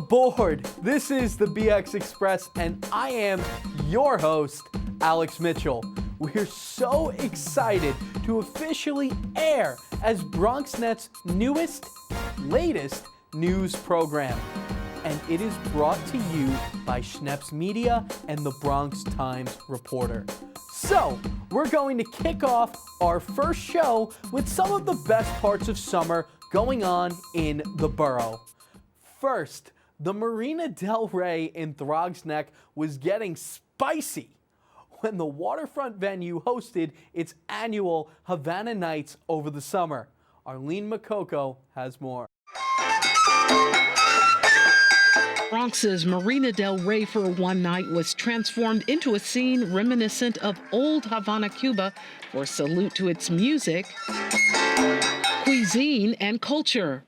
aboard. This is the BXExpress, and I am your host, Alex Mitchell. We're so excited to officially air as BronxNet's newest, latest news program. And it is brought to you by Schneps Media and the Bronx Times Reporter. So, we're going to kick off our first show with some of the best parts of summer going on in the borough. First, the Marina Del Rey in Throgs Neck was getting spicy when the waterfront venue hosted its annual Havana Nights over the summer. Arlene Makoko has more. Bronx's Marina Del Rey for one night was transformed into a scene reminiscent of old Havana, Cuba, for a salute to its music, cuisine, and culture.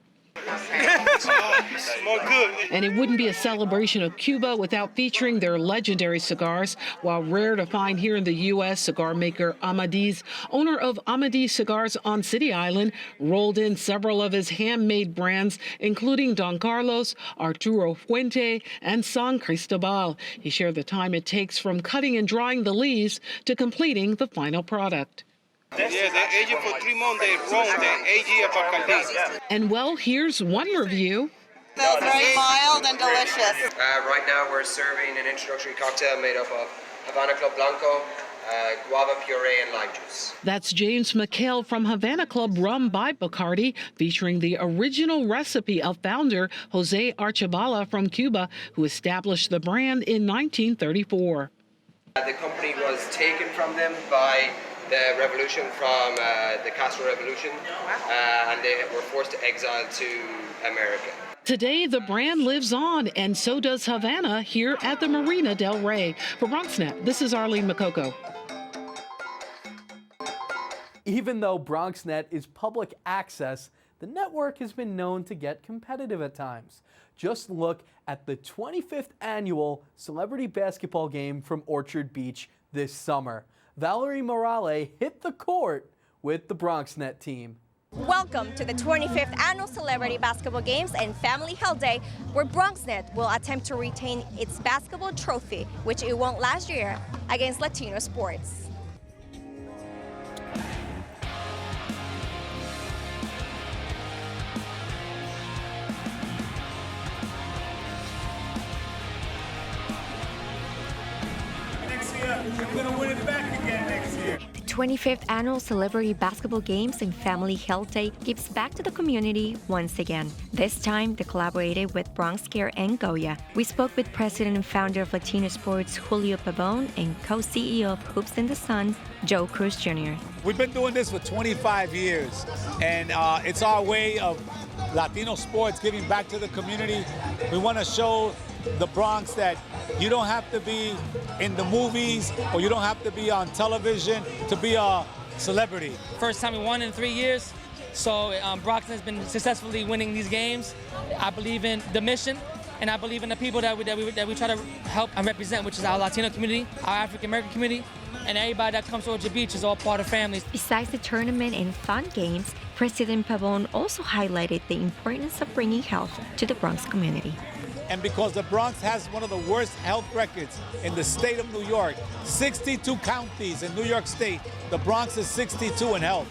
And it wouldn't be a celebration of Cuba without featuring their legendary cigars. While rare to find here in the U.S., cigar maker Amadis, owner of Amadis Cigars on City Island, rolled in several of his handmade brands, including Don Carlos, Arturo Fuente, and San Cristobal. He shared the time it takes from cutting and drying the leaves to completing the final product. Yeah, they age it for 3 months. They roam, they age it about complete. And well, here's one review. Smells very mild and delicious. Right now we're serving an introductory cocktail made up of Havana Club Blanco, guava puree, and lime juice. That's James McHale from Havana Club Rum by Bacardi, featuring the original recipe of founder Jose Archibala from Cuba, who established the brand in 1934. The company was taken from them by the revolution, from the Castro Revolution, and they were forced to exile to America. Today, the brand lives on, and so does Havana here at the Marina Del Rey. For BronxNet, this is Arlene Makoko. Even though BronxNet is public access, the network has been known to get competitive at times. Just look at the 25th annual celebrity basketball game from Orchard Beach this summer. Valerie Morale hit the court with the BronxNet team. Welcome to the 25th Annual Celebrity Basketball Games and Family Health Day, where BronxNet will attempt to retain its basketball trophy, which it won last year against Latino sports. We're going to win it back again next year. The 25th Annual Celebrity Basketball Games and Family Health Day gives back to the community once again. This time, they collaborated with Bronx Care and Goya. We spoke with President and founder of Latino Sports, Julio Pavon, and co-CEO of Hoops in the Sun, Joe Cruz Jr. We've been doing this for 25 years, and it's our way of Latino sports giving back to the community. We want to show the Bronx that you don't have to be in the movies or you don't have to be on television to be a celebrity. First time we won in 3 years, so Bronx has been successfully winning these games. I believe in the mission, and I believe in the people that we try to help and represent, which is our Latino community, our African American community, and everybody that comes to Orchard Beach is all part of families. Besides the tournament and fun games, President Pavon also highlighted the importance of bringing health to the Bronx community. And because the Bronx has one of the worst health records in the state of New York, 62 counties in New York State, the Bronx is 62 in health,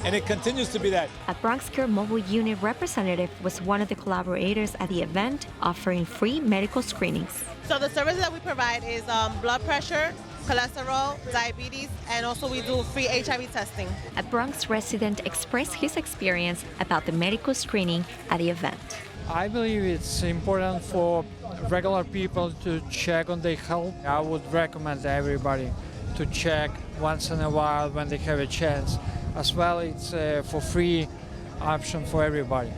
and it continues to be that. A Bronx Care Mobile Unit representative was one of the collaborators at the event, offering free medical screenings. So the services that we provide is blood pressure, cholesterol, diabetes, and also we do free HIV testing. A Bronx resident expressed his experience about the medical screening at the event. I believe it's important for regular people to check on their health. I would recommend everybody to check once in a while when they have a chance. As well, it's for free option for everybody.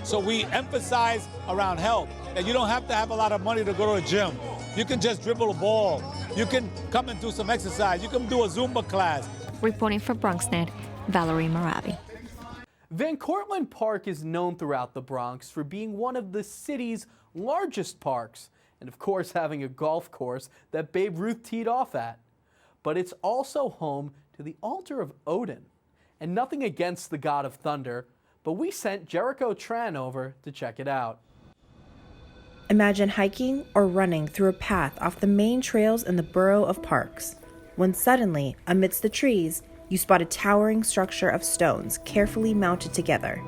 So we emphasize around health that you don't have to have a lot of money to go to a gym. You can just dribble a ball. You can come and do some exercise. You can do a Zumba class. Reporting for BronxNet, Valerie Moravi. Van Cortlandt Park is known throughout the Bronx for being one of the city's largest parks, and of course having a golf course that Babe Ruth teed off at. But it's also home to the altar of Odin. And nothing against the god of thunder, but we sent Jericho Tran over to check it out. Imagine hiking or running through a path off the main trails in the borough of Parks, when suddenly, amidst the trees, you spot a towering structure of stones carefully mounted together.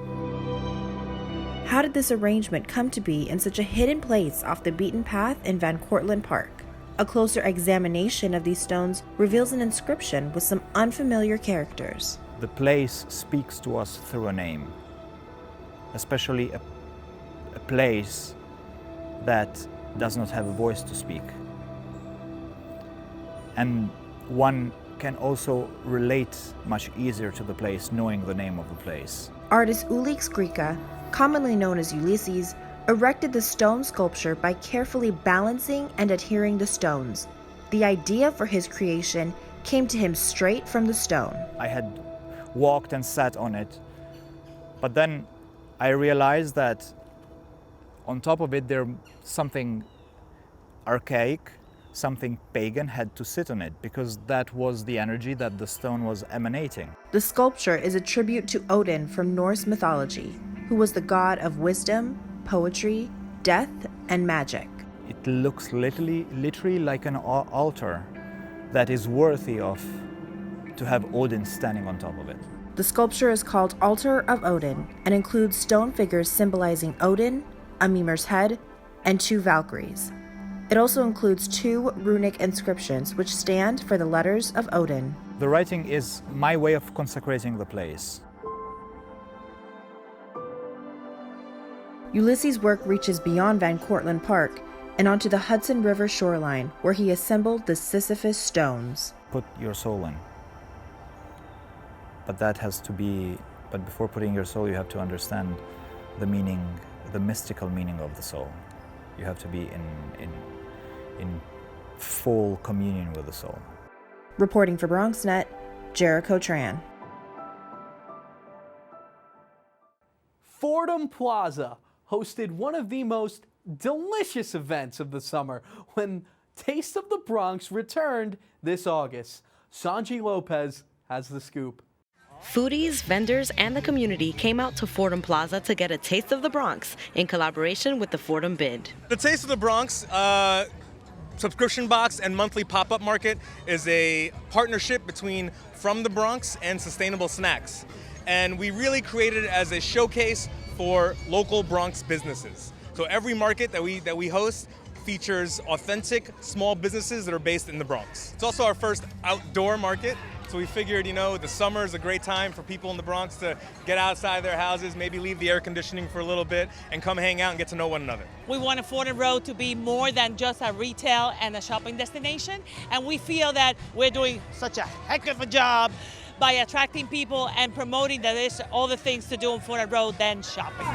How did this arrangement come to be in such a hidden place off the beaten path in Van Cortlandt Park? A closer examination of these stones reveals an inscription with some unfamiliar characters. The place speaks to us through a name, especially a place that does not have a voice to speak. And one can also relate much easier to the place knowing the name of the place. Artist Ulix Grika, commonly known as Ulysses, erected the stone sculpture by carefully balancing and adhering the stones. The idea for his creation came to him straight from the stone. I had walked and sat on it, but then I realized that on top of it there something archaic, something pagan had to sit on it, because that was the energy that the stone was emanating. The sculpture is a tribute to Odin from Norse mythology, who was the god of wisdom, poetry, death, and magic. It looks literally like an altar that is worthy of to have Odin standing on top of it. The sculpture is called Altar of Odin and includes stone figures symbolizing Odin, a Mimir's head, and 2 Valkyries. It also includes 2 runic inscriptions which stand for the letters of Odin. The writing is my way of consecrating the place. Ulysses' work reaches beyond Van Cortlandt Park and onto the Hudson River shoreline, where he assembled the Sisyphus stones. Put your soul in. But before putting your soul, you have to understand the meaning, the mystical meaning of the soul. You have to be in full communion with the soul. Reporting for BronxNet, Jericho Tran. Fordham Plaza hosted one of the most delicious events of the summer when Taste of the Bronx returned this August. Sanji Lopez has the scoop. Foodies, vendors, and the community came out to Fordham Plaza to get a taste of the Bronx in collaboration with the Fordham Bid. The Taste of the Bronx subscription box and monthly pop-up market is a partnership between From the Bronx and Sustainable Snacks. And we really created it as a showcase for local Bronx businesses. So every market that we host features authentic small businesses that are based in the Bronx. It's also our first outdoor market. So we figured, the summer is a great time for people in the Bronx to get outside their houses, maybe leave the air conditioning for a little bit and come hang out and get to know one another. We wanted Fordham Road to be more than just a retail and a shopping destination. And we feel that we're doing such a heck of a job by attracting people and promoting that there's all the things to do on Fordham Road than shopping.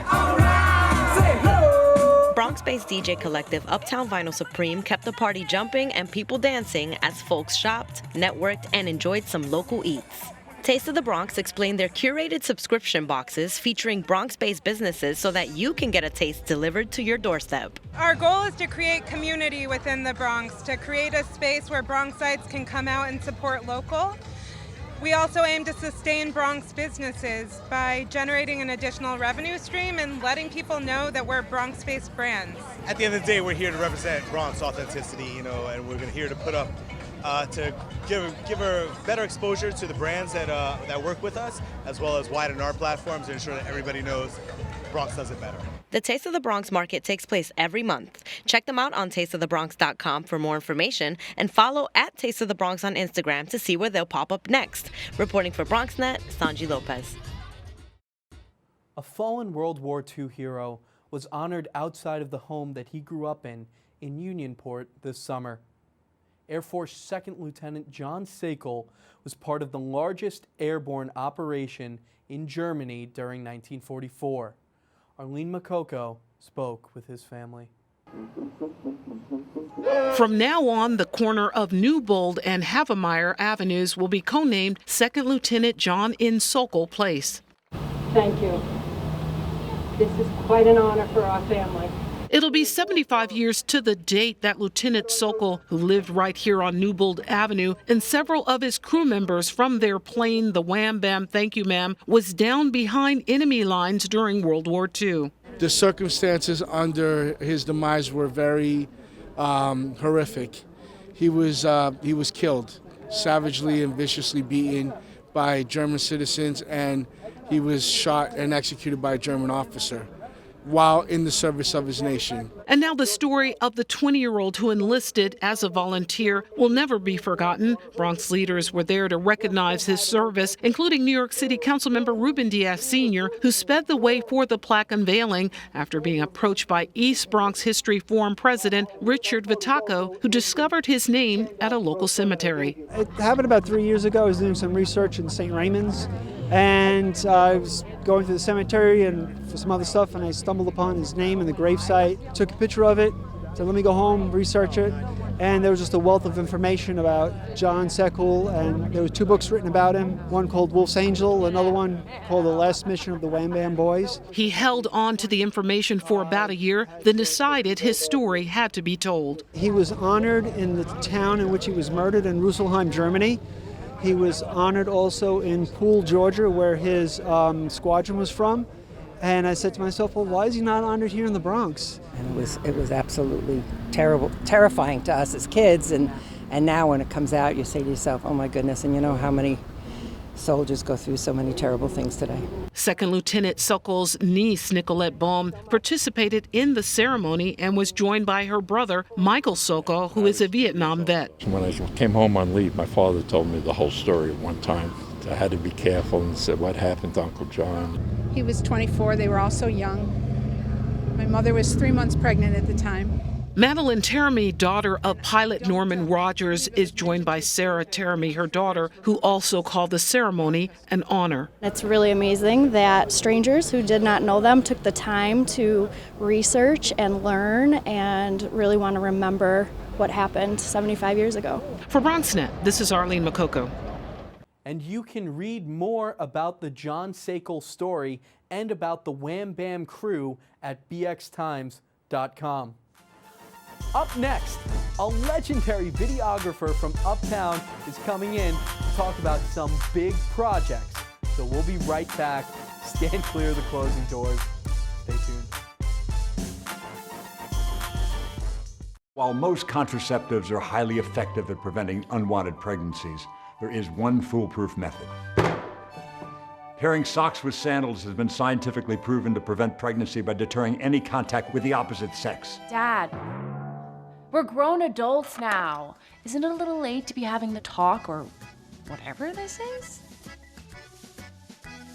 Bronx-based DJ collective Uptown Vinyl Supreme kept the party jumping and people dancing as folks shopped, networked, and enjoyed some local eats. Taste of the Bronx explained their curated subscription boxes featuring Bronx-based businesses so that you can get a taste delivered to your doorstep. Our goal is to create community within the Bronx, to create a space where Bronxites can come out and support local. We also aim to sustain Bronx businesses by generating an additional revenue stream and letting people know that we're Bronx-based brands. At the end of the day, we're here to represent Bronx authenticity, and we're here to put up, to give a better exposure to the brands that work with us, as well as widen our platforms to ensure that everybody knows Bronx does it better. The Taste of the Bronx market takes place every month. Check them out on tasteofthebronx.com for more information and follow @Taste of the Bronx on Instagram to see where they'll pop up next. Reporting for BronxNet, Sanji Lopez. A fallen World War II hero was honored outside of the home that he grew up in Unionport this summer. Air Force 2nd Lieutenant John Sakel was part of the largest airborne operation in Germany during 1944. Arlene Makoko spoke with his family. From now on, the corner of Newbold and Havemeyer Avenues will be co-named 2nd Lieutenant John N. Sokol Place. Thank you. This is quite an honor for our family. It'll be 75 years to the date that Lieutenant Sokol, who lived right here on Newbold Avenue, and several of his crew members from their plane, the Wham Bam Thank You Ma'am, was down behind enemy lines during World War II. The circumstances under his demise were very horrific. He was killed, savagely and viciously beaten by German citizens, and he was shot and executed by a German officer while in the service of his nation. And now the story of the 20-year-old who enlisted as a volunteer will never be forgotten. Bronx leaders were there to recognize his service, including New York City Councilmember Ruben Diaz Sr., who sped the way for the plaque unveiling after being approached by East Bronx History Forum President Richard Vitaco, who discovered his name at a local cemetery. It happened about 3 years ago. I was doing some research in St. Raymond's, and I was going through the cemetery and for some other stuff, and I stumbled upon his name in the gravesite, took a picture of it, said let me go home, research it, and there was just a wealth of information about John Sekul, and there were 2 books written about him, one called Wolf's Angel, another one called The Last Mission of the Wham Bam Boys. He held on to the information for about a year, then decided his story had to be told. He was honored in the town in which he was murdered in Rüsselsheim, Germany. He was honored also in Poole, Georgia, where his squadron was from. And I said to myself, well, why is he not honored here in the Bronx? And it was absolutely terrifying to us as kids. And now when it comes out, you say to yourself, oh my goodness, and you know how many soldiers go through so many terrible things today. Second Lieutenant Sokol's niece, Nicolette Baum, participated in the ceremony and was joined by her brother, Michael Sokol, who is a Vietnam vet. When I came home on leave, my father told me the whole story at one time. I had to be careful and said, what happened to Uncle John? He was 24. They were all so young. My mother was 3 months pregnant at the time. Madeline Teramy, daughter of pilot Norman Rogers, is joined by Sarah Teramy, her daughter, who also called the ceremony an honor. It's really amazing that strangers who did not know them took the time to research and learn and really want to remember what happened 75 years ago. For BronxNet, this is Arlene Makoko. And you can read more about the John Sekul story and about the Wham Bam crew at BXTimes.com. Up next, a legendary videographer from Uptown is coming in to talk about some big projects. So we'll be right back. Stand clear of the closing doors. Stay tuned. While most contraceptives are highly effective at preventing unwanted pregnancies, there is one foolproof method. Pairing socks with sandals has been scientifically proven to prevent pregnancy by deterring any contact with the opposite sex. Dad, we're grown adults now. Isn't it a little late to be having the talk or whatever this is?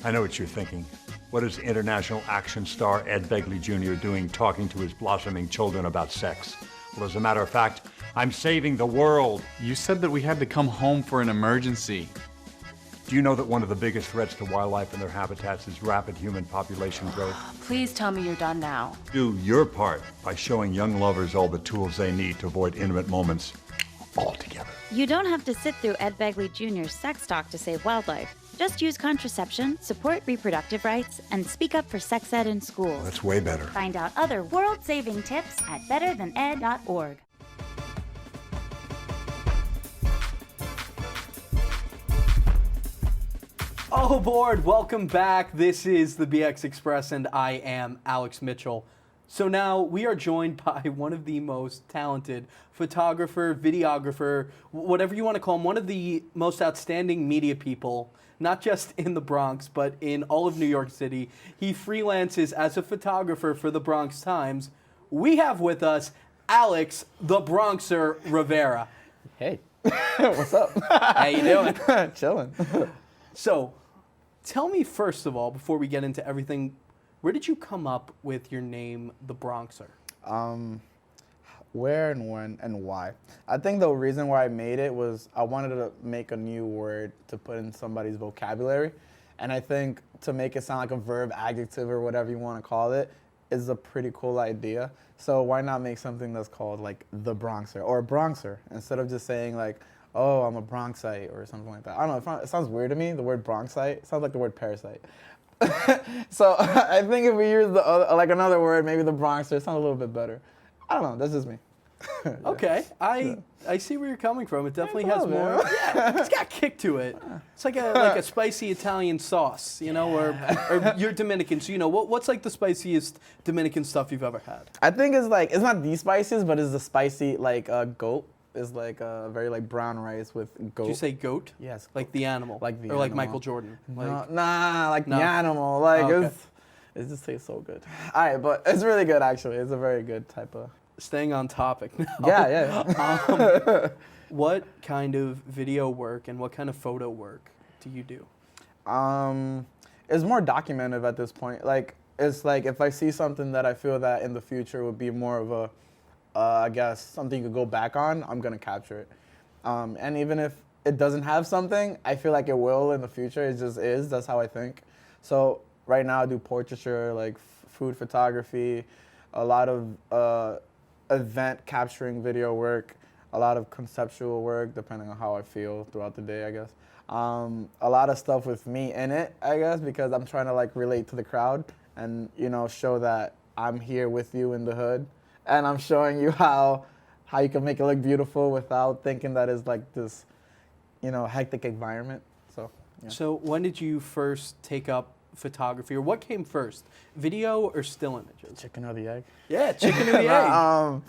I know what you're thinking. What is international action star Ed Begley Jr. doing talking to his blossoming children about sex? Well, as a matter of fact, I'm saving the world. You said that we had to come home for an emergency. Do you know that one of the biggest threats to wildlife and their habitats is rapid human population growth? Please tell me you're done now. Do your part by showing young lovers all the tools they need to avoid intimate moments altogether. You don't have to sit through Ed Begley Jr.'s sex talk to save wildlife. Just use contraception, support reproductive rights, and speak up for sex ed in schools. That's way better. Find out other world-saving tips at betterthaned.org. Oh, aboard, welcome back. This is the BXExpress and I am Alex Mitchell. So now we are joined by one of the most talented photographer, videographer, whatever you want to call him, one of the most outstanding media people, not just in the Bronx, but in all of New York City. He freelances as a photographer for the Bronx Times. We have with us Alex, the Bronxer Rivera. Hey, what's up? How you doing? Chilling. So, tell me first of all, before we get into everything, where did you come up with your name, the Bronxer? Where and when and why? I think the reason why I made it was I wanted to make a new word to put in somebody's vocabulary. And I think to make it sound like a verb, adjective, or whatever you want to call it is a pretty cool idea. So why not make something that's called like the Bronxer or Bronxer instead of just saying like, oh, I'm a Bronxite or something like that. I don't know, it sounds weird to me, the word Bronxite. It sounds like the word parasite. So I think if we use like another word, maybe the Bronxer, it sounds a little bit better. I don't know, that's just me. Okay, I see where you're coming from. It definitely has more. Yeah, it's got kick to it. It's like a spicy Italian sauce, you know, or you're Dominican, so you know what's like the spiciest Dominican stuff you've ever had? I think it's like, it's not the spiciest, but it's the spicy like goat. Is like a very like brown rice with goat. Did you say goat? Yes. Like the animal. Like the or like animal. Michael Jordan. Like, the animal. Like Oh, okay. it just tastes so good. All right, but it's really good actually. It's a very good type of. Staying on topic now. Yeah. What kind of video work and what kind of photo work do you do? It's more documented at this point. Like it's like if I see something that I feel that in the future would be more of a, I guess something you could go back on, I'm gonna capture it. And even if it doesn't have something, I feel like it will in the future. It just is. That's how I think. So right now I do portraiture, like food photography, a lot of event capturing video work, a lot of conceptual work, depending on how I feel throughout the day, I guess. A lot of stuff with me in it, I guess, because I'm trying to like relate to the crowd and, you know, show that I'm here with you in the hood. And I'm showing you how you can make it look beautiful without thinking that it's like this, you know, hectic environment. So, yeah. So when did you first take up photography, or what came first, video or still images? Chicken or the egg? Yeah, chicken or the egg.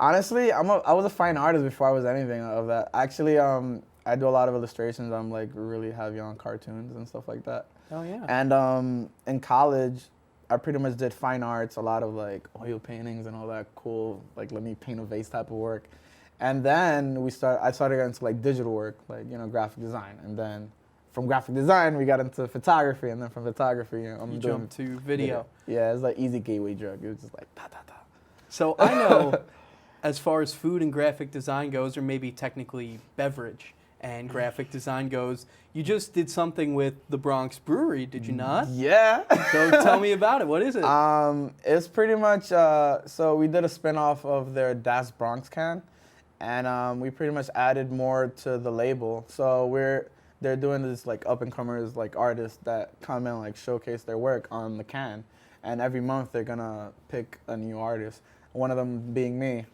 Honestly, I was a fine artist before I was anything of that. Actually, I do a lot of illustrations. I'm like really heavy on cartoons and stuff like that. Oh yeah. And in college, I pretty much did fine arts, a lot of like oil paintings and all that cool, like let me paint a vase type of work. And then I started getting into like digital work, like, you know, graphic design. And then from graphic design, we got into photography. And then from photography, I'm doing jumped to video. Yeah, it's like easy gateway drug. It was just like da da da. So I know as far as food and graphic design goes, or maybe technically beverage and graphic design goes, you just did something with the Bronx Brewery, did you not? Yeah. So tell me about it. What is it? It's pretty much, so we did a spin-off of their Das Bronx can, and we pretty much added more to the label. So they're doing this like up-and-comers, like artists that come and like showcase their work on the can. And every month they're gonna pick a new artist. One of them being me.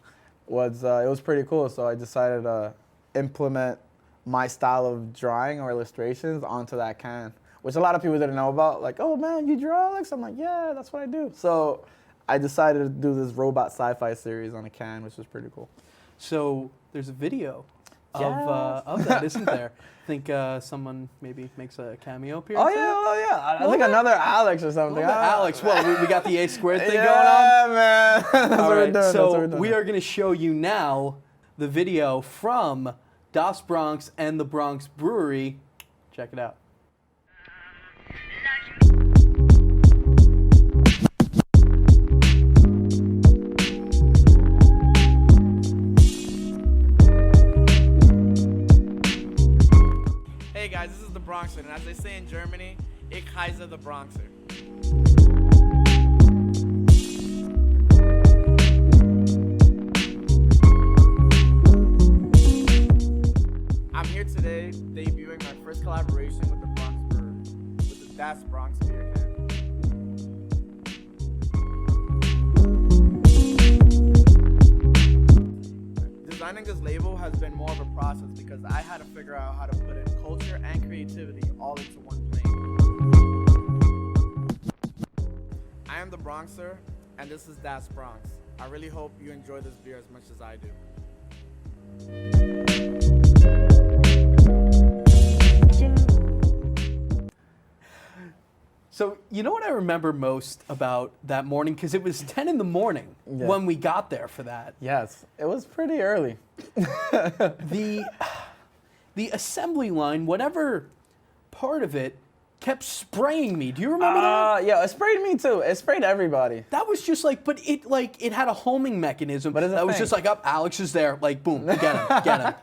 It was pretty cool, so I decided to implement my style of drawing or illustrations onto that can, which a lot of people didn't know about. Like, oh man, you draw, Alex? I'm like, yeah, that's what I do. So I decided to do this robot sci-fi series on a can, which was pretty cool. So there's a video of that, isn't there? I think someone maybe makes a cameo appearance. Oh yeah. I think another Alex or something. Alex, well, we got the A squared thing going on? Yeah, man. That's All what right, we're doing. so we are going to show you now the video from Das Bronx and the Bronx Brewery. Check it out. Hey guys, this is the Bronxer, and as they say in Germany, ich heiße the Bronxer. I'm here today debuting my first collaboration with the Bronx Brewery, with the Das Bronx beer can. Designing this label has been more of a process because I had to figure out how to put in culture and creativity all into one plane. I am the Bronxer, and this is Das Bronx. I really hope you enjoy this beer as much as I do. So you know what I remember most about that morning? Because it was 10 in the morning when we got there for that. Yes, it was pretty early. The assembly line, whatever part of it, kept spraying me. Do you remember that? Yeah, it sprayed me too. It sprayed everybody. That was just like, but it had a homing mechanism. But that was just like, up, Alex is there, like, boom, get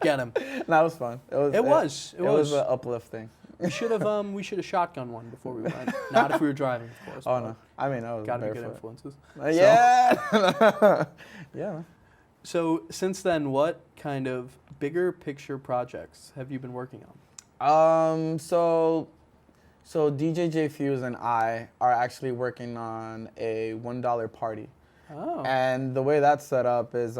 him. That was fun. It was uplifting. We should have shotgunned one before we went. Not if we were driving, of course. Oh no, I mean, I was gotta be barefoot. good influences. Yeah. Yeah. So since then, what kind of bigger picture projects have you been working on? So DJ J Fuse and I are actually working on a $1 party. Oh. And the way that's set up is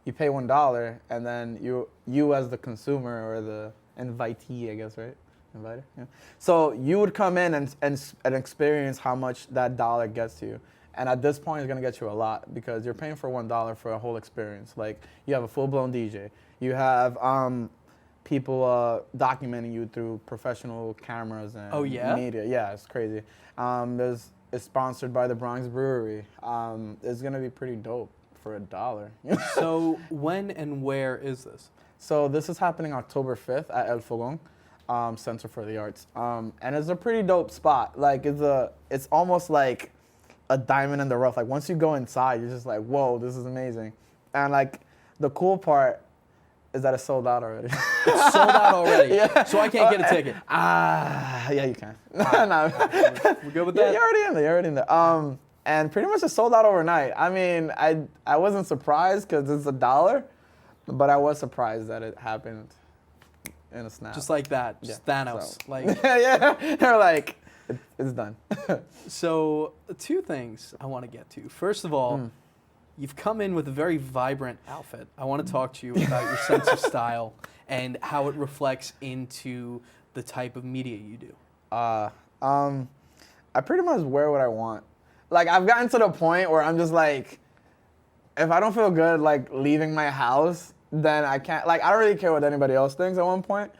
you pay $1, and then you as the consumer or the invitee, I guess, right? Inviter, yeah. So you would come in and experience how much that dollar gets you. And at this point, it's gonna get you a lot because you're paying for $1 for a whole experience. Like you have a full-blown DJ, you have people documenting you through professional cameras and media. Yeah, it's crazy. It's sponsored by the Bronx Brewery. It's gonna be pretty dope for $1. So when and where is this? So this is happening October 5th at El Fogón. Center for the Arts, and it's a pretty dope spot. Like it's almost like a diamond in the rough. Like once you go inside, you're just like, whoa, this is amazing. And like the cool part is that it's sold out already. It's sold out already. Yeah. So I can't get a ticket. Yeah, you can. No. We're good with that? You're already in there. And pretty much it's sold out overnight. I mean, I wasn't surprised because it's $1, but I was surprised that it happened in a snap. Just like that, just Thanos. So. Like yeah, they're like, it's done. So 2 things I want to get to. First of all, you've come in with a very vibrant outfit. I want to talk to you about your sense of style and how it reflects into the type of media you do. I pretty much wear what I want. Like I've gotten to the point where I'm just like, if I don't feel good like leaving my house, then I can't, like, I don't really care what anybody else thinks at one point,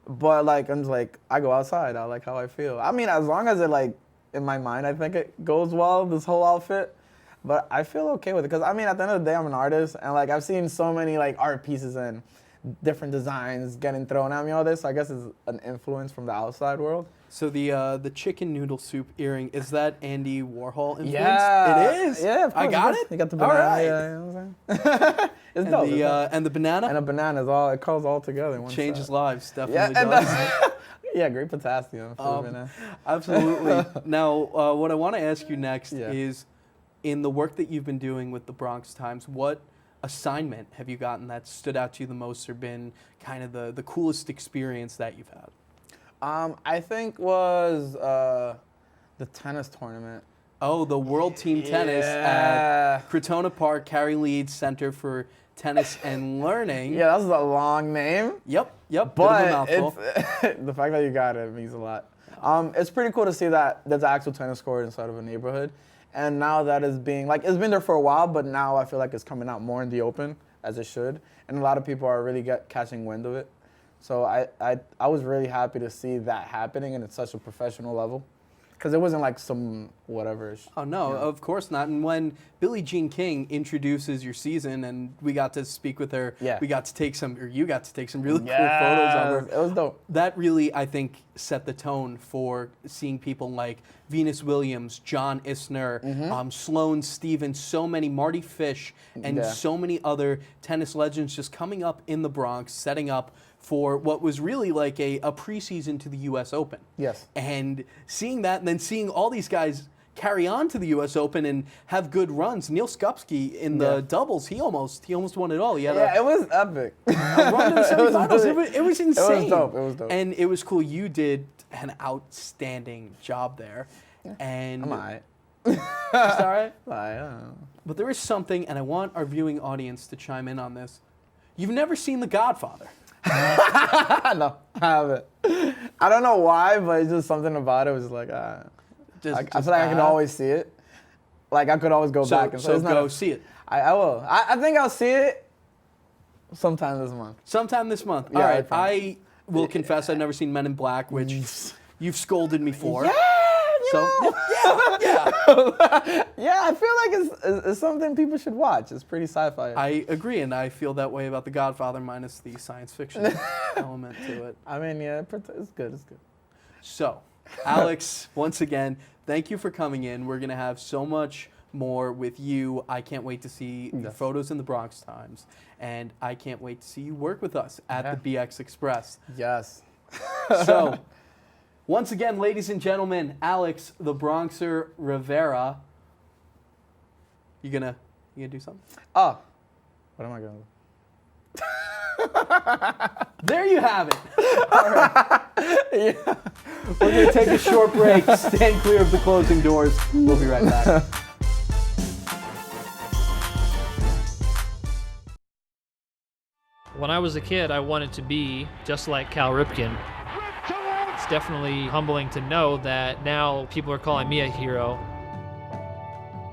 but like, I'm just like, I go outside, I like how I feel. I mean, as long as it like, in my mind, I think it goes well, this whole outfit, but I feel okay with it, because I mean, at the end of the day, I'm an artist, and like, I've seen so many like art pieces and different designs getting thrown at me, all this, so I guess it's an influence from the outside world. So the chicken noodle soup earring, is that Andy Warhol influenced? Yeah. It is? Yeah, of course. I got it? You got the banana. All right. Yeah, you know what I'm saying? It's And dope. and the banana? And a banana is all, it goes all together in one Changes set. lives, Yeah, definitely and does. yeah, great potassium for the banana. Absolutely. Now, what I want to ask you next is, in the work that you've been doing with the Bronx Times, what assignment have you gotten that stood out to you the most or been kind of the coolest experience that you've had? I think was the tennis tournament. Oh, the World Team Tennis at Crotona Park, Cary Leeds Center for Tennis and Learning. Yeah, that was a long name. Yep. But it's, the fact that you got it means a lot. It's pretty cool to see that there's an actual tennis court inside of a neighborhood. And now that is being, like, it's been there for a while, but now I feel like it's coming out more in the open, as it should. And a lot of people are really catching wind of it. So I was really happy to see that happening, and it's such a professional level. Because it wasn't like some whatever. Oh, no, of course not. And when Billie Jean King introduces your season and we got to speak with her, we got to take some, or you got to take some really cool photos of her. It was dope. That really, I think, set the tone for seeing people like Venus Williams, John Isner, Sloane Stevens, so many, Marty Fish, and so many other tennis legends just coming up in the Bronx, setting up for what was really like a preseason to the U.S. Open. Yes. And seeing that, and then seeing all these guys carry on to the U.S. Open and have good runs. Neil Skupski in the doubles, he almost won it all. He had it was epic. a run to the semifinals. It was insane. It was dope. And it was cool. You did an outstanding job there. And I'm all right. It's all right? I don't know. But there is something, and I want our viewing audience to chime in on this. You've never seen The Godfather. No, I haven't. I don't know why, but it's just something about it was like, I feel like I can always see it. Like I could always go back and go see it. I will. I think I'll see it sometime this month. Sometime this month. Yeah, All right. I will confess I've never seen Men in Black, which you've scolded me for. Yeah. Yeah. Yeah, I feel like it's something people should watch. It's pretty sci-fi. I agree, and I feel that way about The Godfather minus the science fiction element to it. I mean, yeah, it's good. It's good. So, Alex, once again, thank you for coming in. We're going to have so much more with you. I can't wait to see the photos in the Bronx Times, and I can't wait to see you work with us at the BXExpress. Yes. So, once again, ladies and gentlemen, Alex, the Bronxer Rivera. You gonna do something? Oh, what am I gonna do? There you have it. All right. We're gonna take a short break. Stand clear of the closing doors. We'll be right back. When I was a kid, I wanted to be just like Cal Ripken. It's definitely humbling to know that now people are calling me a hero.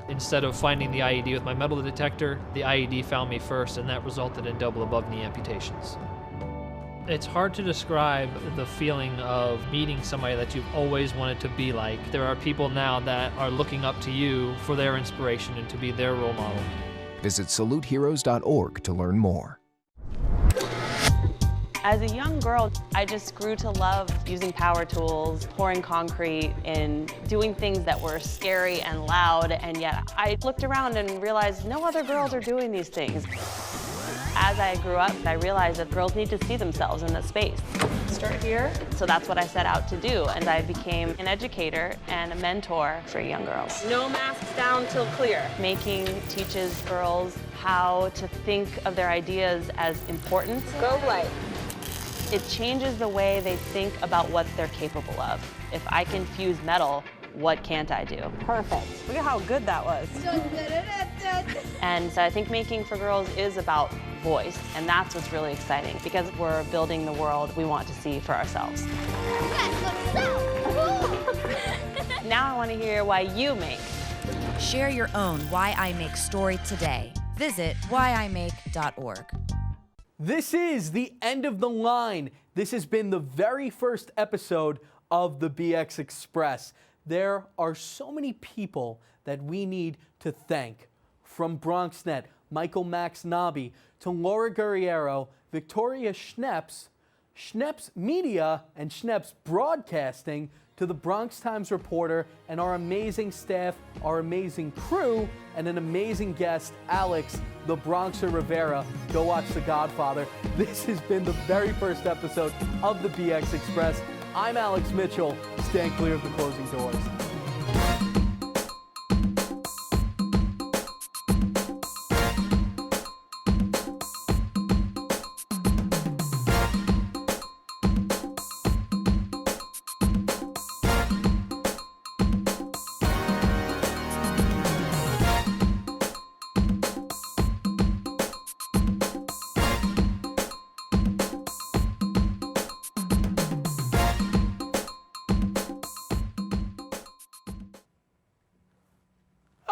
Instead of finding the IED with my metal detector, the IED found me first, and that resulted in double above knee amputations. It's hard to describe the feeling of meeting somebody that you've always wanted to be like. There are people now that are looking up to you for their inspiration and to be their role model. Visit saluteheroes.org to learn more. As a young girl, I just grew to love using power tools, pouring concrete, and doing things that were scary and loud, and yet I looked around and realized no other girls are doing these things. As I grew up, I realized that girls need to see themselves in this space. Start here. So that's what I set out to do, and I became an educator and a mentor for young girls. No masks down till clear. Making teaches girls how to think of their ideas as important. Go light. It changes the way they think about what they're capable of. If I can fuse metal, what can't I do? Perfect. Look at how good that was. And so I think making for girls is about voice, and that's what's really exciting, because we're building the world we want to see for ourselves. You guys look so cool! Now I want to hear why you make. Share your own Why I Make story today. Visit whyimake.org. This is the end of the line. This has been the very first episode of the BXExpress. There are so many people that we need to thank. From BronxNet, Michael Max Nobby, to Laura Guerriero, Victoria Schneps, Schneps Media, and Schneps Broadcasting, to the Bronx Times reporter and our amazing staff, our amazing crew, and an amazing guest, Alex, the Bronxer Rivera. Go watch The Godfather. This has been the very first episode of the BXExpress. I'm Alex Mitchell. Stand clear of the closing doors.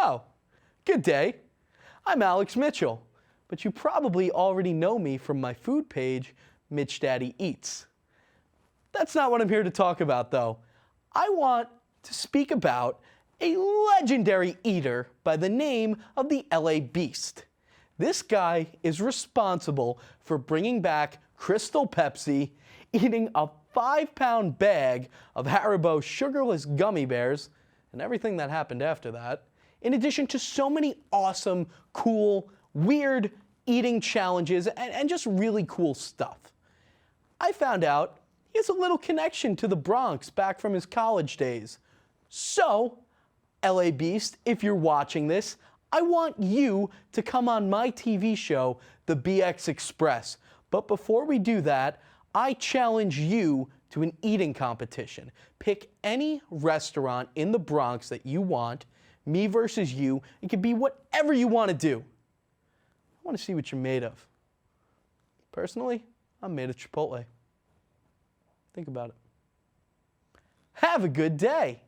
Oh, good day. I'm Alex Mitchell, but you probably already know me from my food page, Mitch Daddy Eats. That's not what I'm here to talk about, though. I want to speak about a legendary eater by the name of the LA Beast. This guy is responsible for bringing back Crystal Pepsi, eating a 5-pound bag of Haribo sugarless gummy bears, and everything that happened after that, in addition to so many awesome, cool, weird eating challenges and just really cool stuff. I found out he has a little connection to the Bronx back from his college days. So, LA Beast, if you're watching this, I want you to come on my TV show, The BXExpress. But before we do that, I challenge you to an eating competition. Pick any restaurant in the Bronx that you want, me versus you. It can be whatever you want to do. I want to see what you're made of. Personally, I'm made of Chipotle. Think about it. Have a good day.